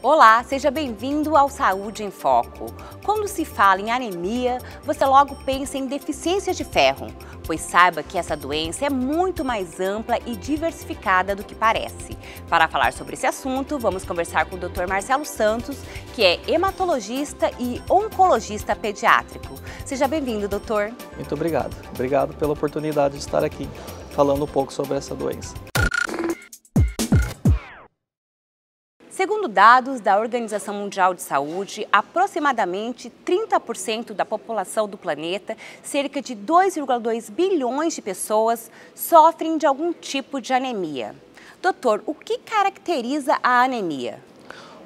Olá, seja bem-vindo ao Saúde em Foco. Quando se fala em anemia, você logo pensa em deficiência de ferro, pois saiba que essa doença é muito mais ampla e diversificada do que parece. Para falar sobre esse assunto, vamos conversar com o Dr. Marcelo Santos, que é hematologista e oncologista pediátrico. Seja bem-vindo, doutor. Muito obrigado. Obrigado pela oportunidade de estar aqui falando um pouco sobre essa doença. Segundo dados da Organização Mundial de Saúde, aproximadamente 30% da população do planeta, cerca de 2,2 bilhões de pessoas, sofrem de algum tipo de anemia. Doutor, o que caracteriza a anemia?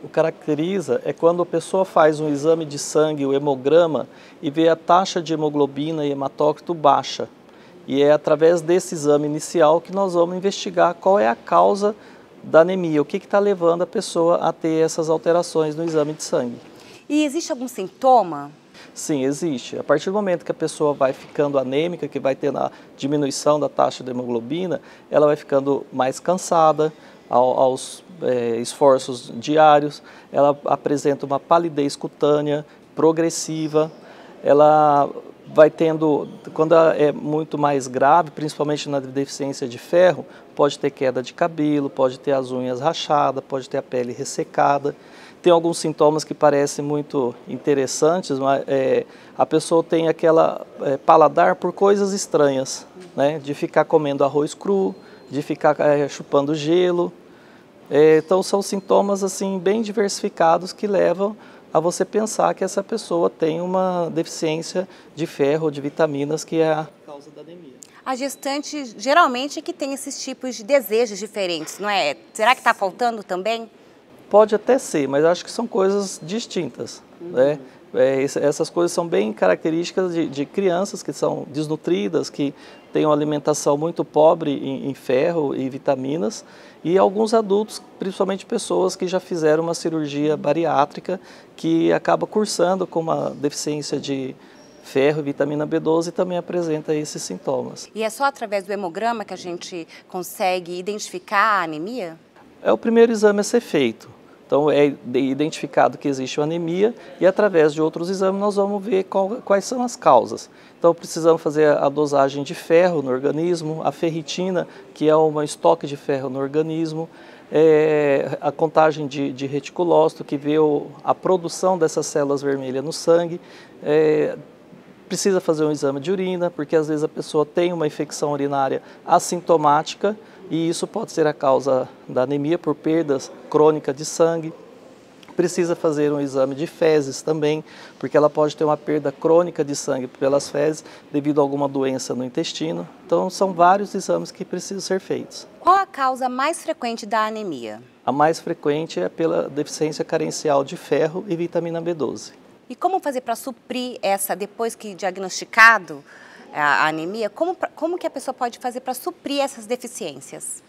O que caracteriza é quando a pessoa faz um exame de sangue, o hemograma, e vê a taxa de hemoglobina e hematócrito baixa. E é através desse exame inicial que nós vamos investigar qual é a causa da anemia, o que está levando a pessoa a ter essas alterações no exame de sangue. E existe algum sintoma? Sim, existe. A partir do momento que a pessoa vai ficando anêmica, que vai tendo a diminuição da taxa de hemoglobina, ela vai ficando mais cansada aos esforços diários, ela apresenta uma palidez cutânea progressiva, ela vai tendo, quando ela é muito mais grave, principalmente na deficiência de ferro, pode ter queda de cabelo, pode ter as unhas rachadas, pode ter a pele ressecada. Tem alguns sintomas que parecem muito interessantes, mas a pessoa tem aquela paladar por coisas estranhas, né? De ficar comendo arroz cru, de ficar chupando gelo. Então são sintomas assim bem diversificados que levam a você pensar que essa pessoa tem uma deficiência de ferro ou de vitaminas, que é a causa da anemia. A gestante geralmente é que tem esses tipos de desejos diferentes, não é? Será que está faltando também? Pode até ser, mas acho que são coisas distintas, né? Essas coisas são bem características de crianças que são desnutridas, que têm uma alimentação muito pobre em ferro e vitaminas, e alguns adultos, principalmente pessoas que já fizeram uma cirurgia bariátrica, que acaba cursando com uma deficiência de ferro e vitamina B12 e também apresenta esses sintomas. E é só através do hemograma que a gente consegue identificar a anemia? É o primeiro exame a ser feito. Então é identificado que existe uma anemia e através de outros exames nós vamos ver quais são as causas. Então precisamos fazer a dosagem de ferro no organismo, a ferritina, que é um estoque de ferro no organismo, a contagem de reticulócito, que vê a produção dessas células vermelhas no sangue. Precisa fazer um exame de urina, porque às vezes a pessoa tem uma infecção urinária assintomática, e isso pode ser a causa da anemia por perdas crônicas de sangue. Precisa fazer um exame de fezes também, porque ela pode ter uma perda crônica de sangue pelas fezes devido a alguma doença no intestino. Então são vários exames que precisam ser feitos. Qual a causa mais frequente da anemia? A mais frequente é pela deficiência carencial de ferro e vitamina B12. E como fazer para suprir essa, depois que diagnosticado a anemia, como que a pessoa pode fazer para suprir essas deficiências?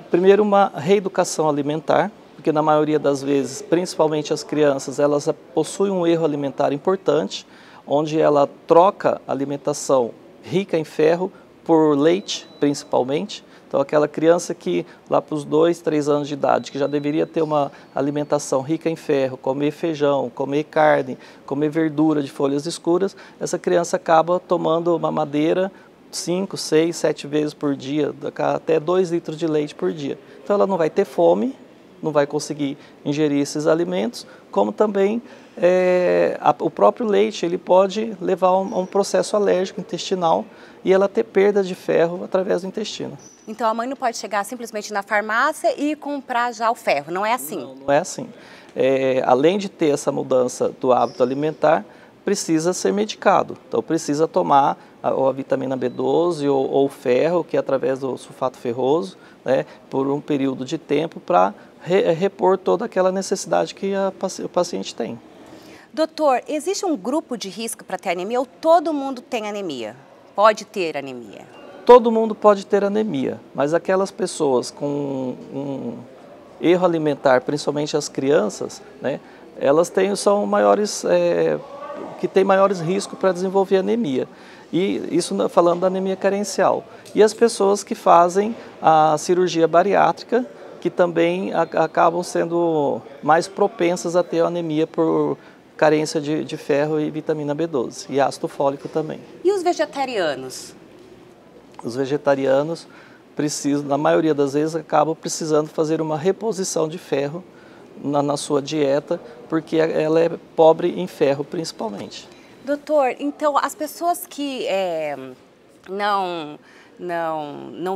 Primeiro, uma reeducação alimentar, porque na maioria das vezes, principalmente as crianças, elas possuem um erro alimentar importante, onde ela troca a alimentação rica em ferro por leite, principalmente. Então, aquela criança que lá para os 2, 3 anos de idade, que já deveria ter uma alimentação rica em ferro, comer feijão, comer carne, comer verdura de folhas escuras, essa criança acaba tomando mamadeira 5, 6, 7 vezes por dia, até 2 litros de leite por dia. Então, ela não vai ter fome, não vai conseguir ingerir esses alimentos, como também o próprio leite ele pode levar a um processo alérgico intestinal e ela ter perda de ferro através do intestino. Então a mãe não pode chegar simplesmente na farmácia e comprar já o ferro, não é assim? Não é assim. Além de ter essa mudança do hábito alimentar, precisa ser medicado. Então precisa tomar a vitamina B12 ou o ferro, que é através do sulfato ferroso, né, por um período de tempo para repor toda aquela necessidade que o paciente tem. Doutor, existe um grupo de risco para ter anemia ou todo mundo tem anemia? Pode ter anemia? Todo mundo pode ter anemia, mas aquelas pessoas com um erro alimentar, principalmente as crianças, né, elas são maiores, que têm maiores riscos para desenvolver anemia. E isso falando da anemia carencial. E as pessoas que fazem a cirurgia bariátrica, que também acabam sendo mais propensas a ter anemia por carência de ferro e vitamina B12 e ácido fólico também. E os vegetarianos? Os vegetarianos precisam, na maioria das vezes, acabam precisando fazer uma reposição de ferro na sua dieta, porque ela é pobre em ferro principalmente. Doutor, então as pessoas que não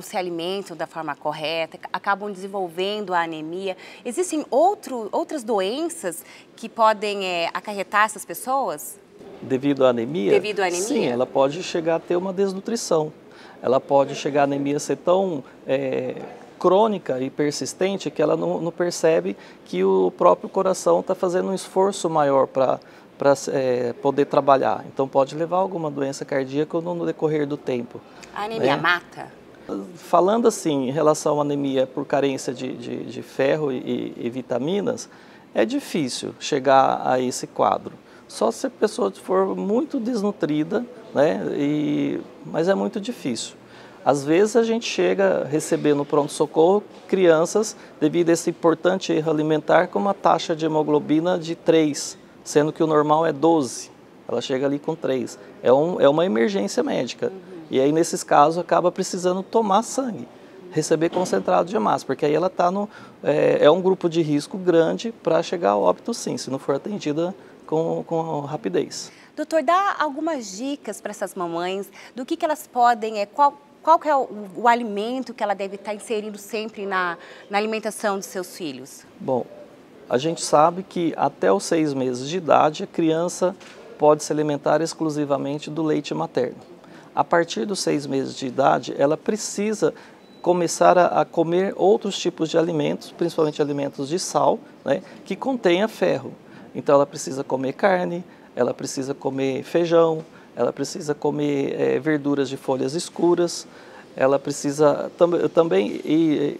se alimentam da forma correta, acabam desenvolvendo a anemia. Existem outras doenças que podem acarretar essas pessoas? Devido à anemia? Devido à anemia? Sim, ela pode chegar a ter uma desnutrição. Ela pode chegar a anemia ser tão crônica e persistente que ela não percebe que o próprio coração está fazendo um esforço maior para poder trabalhar. Então pode levar a alguma doença cardíaca no decorrer do tempo. A anemia mata? Falando assim, em relação à anemia por carência de ferro e vitaminas, é difícil chegar a esse quadro. Só se a pessoa for muito desnutrida, né? Mas é muito difícil. Às vezes a gente chega a receber no pronto-socorro crianças, devido a esse importante erro alimentar, com uma taxa de hemoglobina de 3, sendo que o normal é 12. Ela chega ali com 3. É uma emergência médica. E aí, nesses casos, acaba precisando tomar sangue, receber concentrado de hemácia, porque aí ela está é um grupo de risco grande para chegar ao óbito, sim, se não for atendida com rapidez. Doutor, dá algumas dicas para essas mamães do que elas podem, qual que é o alimento que ela deve estar inserindo sempre na alimentação dos seus filhos? Bom, a gente sabe que até os 6 meses de idade a criança pode se alimentar exclusivamente do leite materno. A partir dos 6 meses de idade, ela precisa começar a comer outros tipos de alimentos, principalmente alimentos de sal, né, que contenha ferro. Então ela precisa comer carne, ela precisa comer feijão, ela precisa comer verduras de folhas escuras, ela precisa também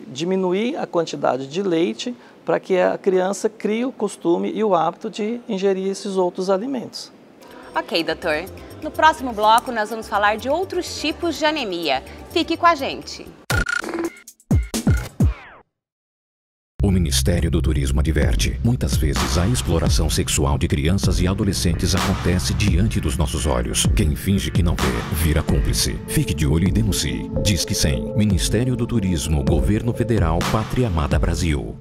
diminuir a quantidade de leite para que a criança crie o costume e o hábito de ingerir esses outros alimentos. Ok, doutor. No próximo bloco, nós vamos falar de outros tipos de anemia. Fique com a gente. O Ministério do Turismo adverte: muitas vezes a exploração sexual de crianças e adolescentes acontece diante dos nossos olhos. Quem finge que não vê, vira cúmplice. Fique de olho e denuncie. Disque 100. Ministério do Turismo, Governo Federal, Pátria Amada Brasil.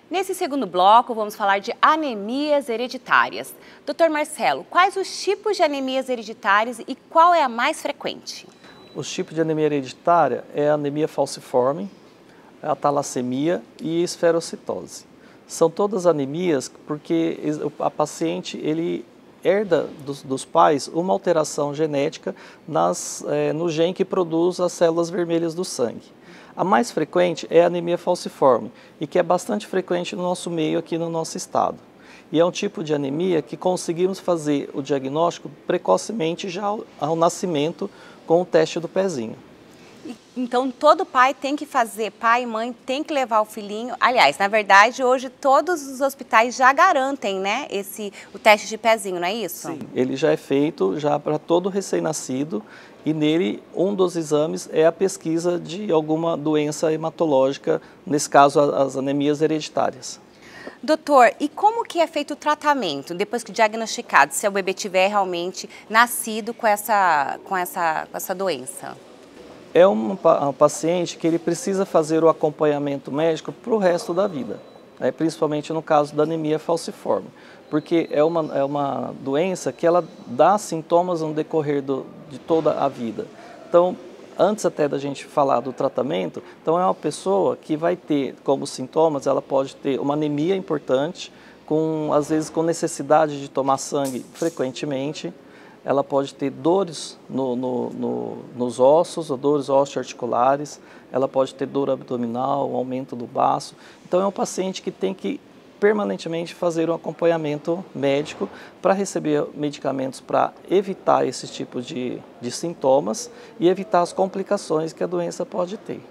Nesse segundo bloco, vamos falar de anemias hereditárias. Dr. Marcelo, quais os tipos de anemias hereditárias e qual é a mais frequente? Os tipos de anemia hereditária é a anemia falciforme, a talassemia e a esferocitose. São todas anemias porque a paciente ele herda dos pais uma alteração genética no gene que produz as células vermelhas do sangue. A mais frequente é a anemia falciforme e que é bastante frequente no nosso meio aqui no nosso estado. E é um tipo de anemia que conseguimos fazer o diagnóstico precocemente já ao nascimento com o teste do pezinho. Então todo pai tem que fazer, pai e mãe tem que levar o filhinho. Aliás, na verdade, hoje todos os hospitais já garantem, né, o teste de pezinho, não é isso? Sim, ele já é feito já para todo recém-nascido e nele um dos exames é a pesquisa de alguma doença hematológica, nesse caso as anemias hereditárias. Doutor, e como que é feito o tratamento depois que diagnosticado, se o bebê tiver realmente nascido com essa doença? É um paciente que ele precisa fazer o acompanhamento médico para o resto da vida, né? Principalmente no caso da anemia falciforme, porque é uma doença que ela dá sintomas no decorrer de toda a vida. Então, antes até da gente falar do tratamento, então é uma pessoa que vai ter como sintomas, ela pode ter uma anemia importante, às vezes com necessidade de tomar sangue frequentemente, ela pode ter dores nos ossos, ou dores osteoarticulares, ela pode ter dor abdominal, um aumento do baço. Então é um paciente que tem que permanentemente fazer um acompanhamento médico para receber medicamentos para evitar esses tipos de sintomas e evitar as complicações que a doença pode ter.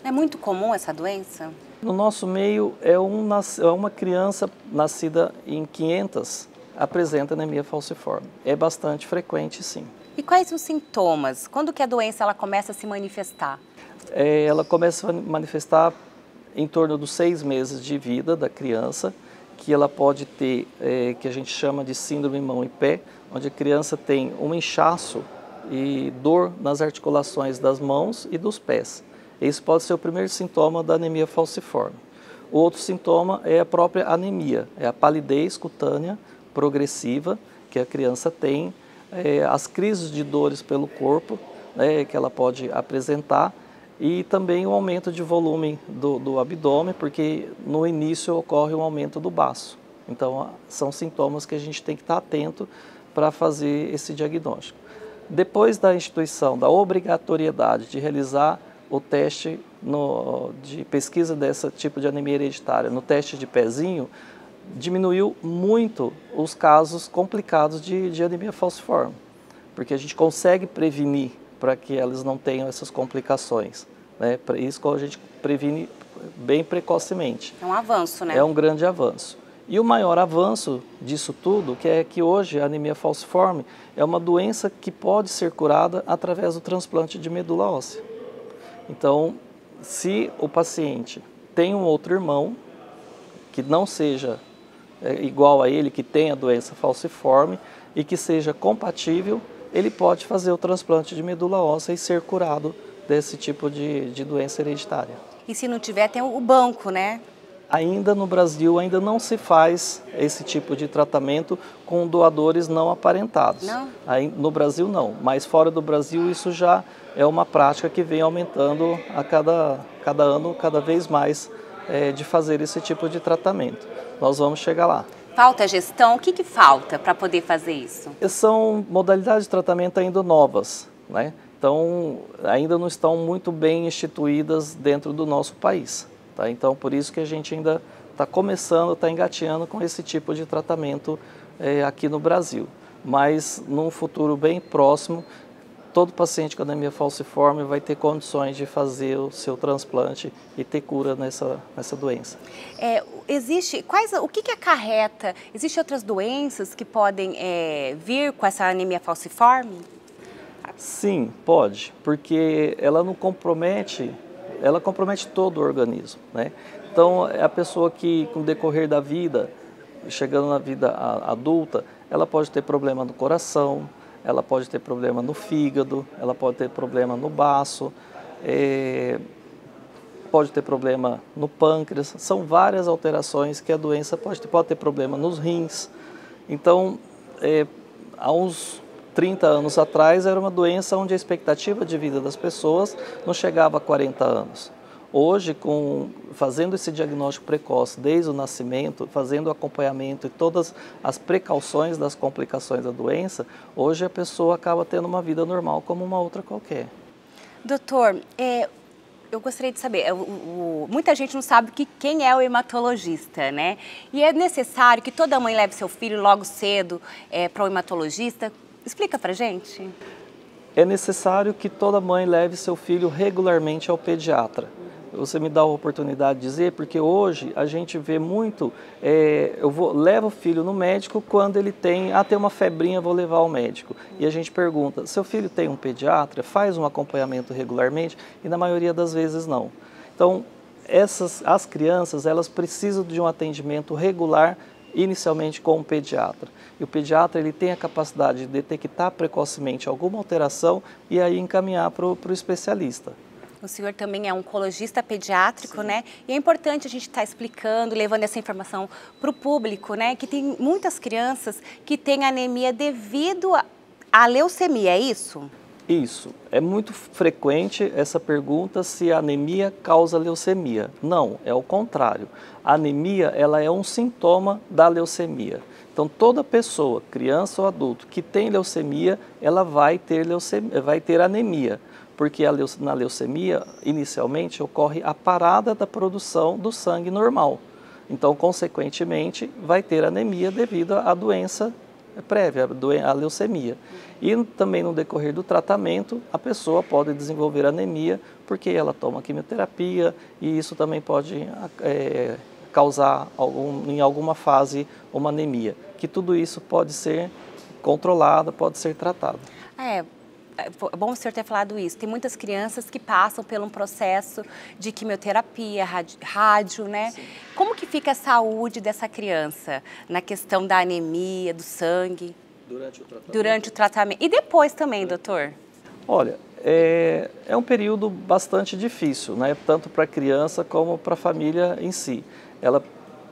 É muito comum essa doença? No nosso meio, é uma criança nascida em 500 apresenta anemia falciforme. É bastante frequente, sim. E quais os sintomas? Quando que a doença ela começa a se manifestar? Ela começa a manifestar em torno dos 6 meses de vida da criança, que ela pode ter, que a gente chama de síndrome mão e pé, onde a criança tem um inchaço e dor nas articulações das mãos e dos pés. Esse pode ser o primeiro sintoma da anemia falciforme. O outro sintoma é a própria anemia, é a palidez cutânea progressiva que a criança tem, as crises de dores pelo corpo, que ela pode apresentar, e também o aumento de volume do abdômen, porque no início ocorre um aumento do baço. Então, são sintomas que a gente tem que estar atento para fazer esse diagnóstico. Depois da instituição da obrigatoriedade de realizar o teste de pesquisa desse tipo de anemia hereditária no teste de pezinho, diminuiu muito os casos complicados de anemia falciforme, porque a gente consegue prevenir para que elas não tenham essas complicações, né? Para isso a gente previne bem precocemente. É um avanço, né? É um grande avanço. E o maior avanço disso tudo, que é que hoje a anemia falciforme é uma doença que pode ser curada através do transplante de medula óssea. Então, se o paciente tem um outro irmão que não seja igual a ele, que tenha doença falciforme e que seja compatível, ele pode fazer o transplante de medula óssea e ser curado desse tipo de doença hereditária. E se não tiver, tem o banco, né? Ainda no Brasil, ainda não se faz esse tipo de tratamento com doadores não aparentados. Não? No Brasil não, mas fora do Brasil isso já é uma prática que vem aumentando a cada ano, cada vez mais, de fazer esse tipo de tratamento. Nós vamos chegar lá. Falta gestão? O que falta para poder fazer isso? São modalidades de tratamento ainda novas, né? Então, ainda não estão muito bem instituídas dentro do nosso país. Tá? Então, por isso que a gente ainda está começando, está engateando com esse tipo de tratamento aqui no Brasil. Mas, num futuro bem próximo, todo paciente com anemia falciforme vai ter condições de fazer o seu transplante e ter cura nessa doença. O que acarreta? Existem outras doenças que podem vir com essa anemia falciforme? Sim, pode, porque ela compromete todo o organismo, né? Então, a pessoa que, com o decorrer da vida, chegando na vida adulta, ela pode ter problema no coração, ela pode ter problema no fígado, ela pode ter problema no baço, pode ter problema no pâncreas. São várias alterações que a doença pode ter problema nos rins. Então, há uns 30 anos atrás, era uma doença onde a expectativa de vida das pessoas não chegava a 40 anos. Hoje, fazendo esse diagnóstico precoce desde o nascimento, fazendo o acompanhamento e todas as precauções das complicações da doença, hoje a pessoa acaba tendo uma vida normal como uma outra qualquer. Doutor, eu gostaria de saber, muita gente não sabe quem é o hematologista, né? E é necessário que toda mãe leve seu filho logo cedo para o hematologista? Explica pra gente. É necessário que toda mãe leve seu filho regularmente ao pediatra. Você me dá a oportunidade de dizer, porque hoje a gente vê muito, levo o filho no médico quando ele tem uma febrinha, vou levar ao médico. E a gente pergunta, seu filho tem um pediatra? Faz um acompanhamento regularmente? E na maioria das vezes não. Então, as crianças, elas precisam de um atendimento regular, inicialmente com um pediatra. E o pediatra ele tem a capacidade de detectar precocemente alguma alteração e aí encaminhar para o especialista. O senhor também é oncologista pediátrico, né? E é importante a gente estar explicando, levando essa informação para o público, né? Que tem muitas crianças que têm anemia devido à leucemia, é isso? Isso. É muito frequente essa pergunta se a anemia causa leucemia. Não, é o contrário. A anemia ela é um sintoma da leucemia. Então, toda pessoa, criança ou adulto, que tem leucemia, ela vai ter anemia. Porque na leucemia, inicialmente, ocorre a parada da produção do sangue normal. Então, consequentemente, vai ter anemia devido à doença prévia, à leucemia. E também no decorrer do tratamento, a pessoa pode desenvolver anemia porque ela toma quimioterapia e isso também pode causar em alguma fase uma anemia. Que tudo isso pode ser controlado, pode ser tratado. é bom o senhor ter falado isso, tem muitas crianças que passam por um processo de quimioterapia, rádio, né? Sim. Como que fica a saúde dessa criança na questão da anemia, do sangue? Durante o tratamento. E depois também, doutor? Olha, é um período bastante difícil, né? Tanto para a criança como para a família em si. Ela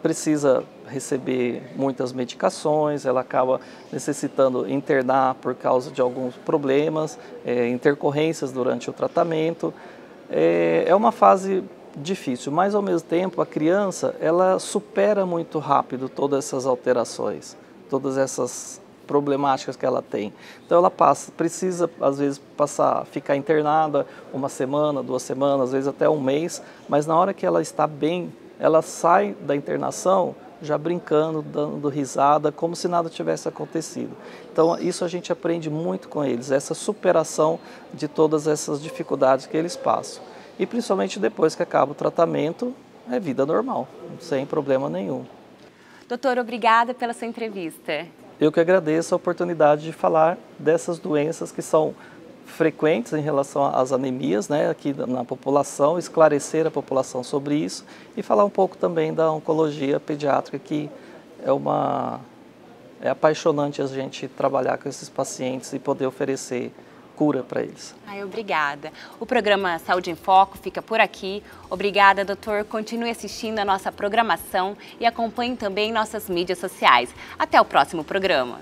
precisa receber muitas medicações, ela acaba necessitando internar por causa de alguns problemas, intercorrências durante o tratamento. É uma fase difícil, mas ao mesmo tempo a criança ela supera muito rápido todas essas alterações, todas essas problemáticas que ela tem. Então ela precisa às vezes ficar internada uma semana, 2 semanas, às vezes até um mês, mas na hora que ela está bem, ela sai da internação já brincando, dando risada, como se nada tivesse acontecido. Então isso a gente aprende muito com eles, essa superação de todas essas dificuldades que eles passam. E principalmente depois que acaba o tratamento, é vida normal, sem problema nenhum. Doutor, obrigada pela sua entrevista. Eu que agradeço a oportunidade de falar dessas doenças que são frequentes em relação às anemias, né, aqui na população, esclarecer a população sobre isso e falar um pouco também da oncologia pediátrica, que é apaixonante a gente trabalhar com esses pacientes e poder oferecer cura para eles. Obrigada. O programa Saúde em Foco fica por aqui. Obrigada, doutor. Continue assistindo a nossa programação e acompanhe também nossas mídias sociais. Até o próximo programa.